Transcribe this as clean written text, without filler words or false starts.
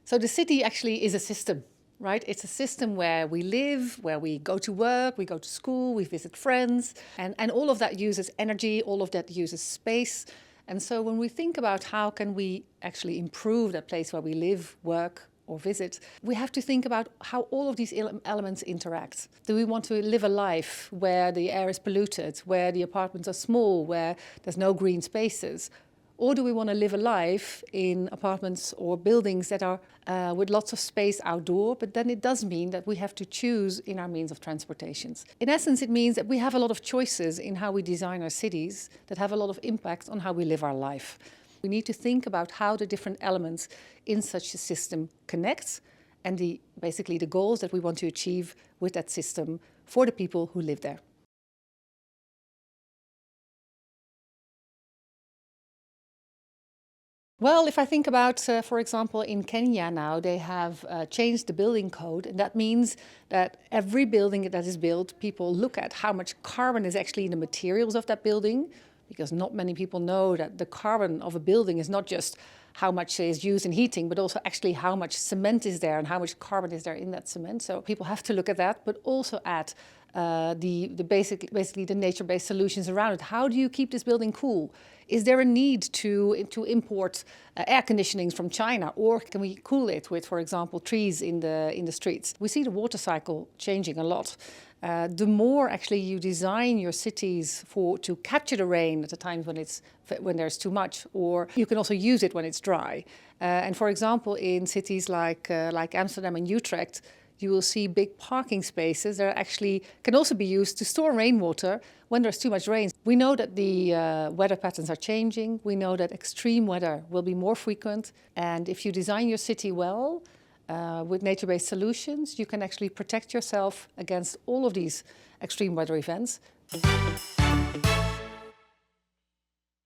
So the city actually is a system, right? It's a system where we live, where we go to work, we go to school, we visit friends, and all of that uses energy, all of that uses space. And so when we think about how can we actually improve that place where we live, work, or visit, we have to think about how all of these elements interact. Do we want to live a life where the air is polluted, where the apartments are small, where there's no green spaces? Or do we want to live a life in apartments or buildings that are with lots of space outdoor, but then it does mean that we have to choose in our means of transportations. In essence, it means that we have a lot of choices in how we design our cities that have a lot of impact on how we live our life. We need to think about how the different elements in such a system connect and basically the goals that we want to achieve with that system for the people who live there. Well, if I think about, for example, in Kenya now, they have changed the building code, and that means that every building that is built, people look at how much carbon is actually in the materials of that building, because not many people know that the carbon of a building is not just how much is used in heating, but also actually how much cement is there and how much carbon is there in that cement. So people have to look at that, but also at basically the nature-based solutions around it. How do you keep this building cool? Is there a need to import air conditionings from China, or can we cool it with, for example, trees in the streets? We see the water cycle changing a lot. The more actually you design your cities to capture the rain at the times when there's too much, or you can also use it when it's dry. And for example, in cities like Amsterdam and Utrecht, you will see big parking spaces that actually can also be used to store rainwater when there's too much rain. We know that the weather patterns are changing. We know that extreme weather will be more frequent. And if you design your city well, with nature-based solutions, you can actually protect yourself against all of these extreme weather events.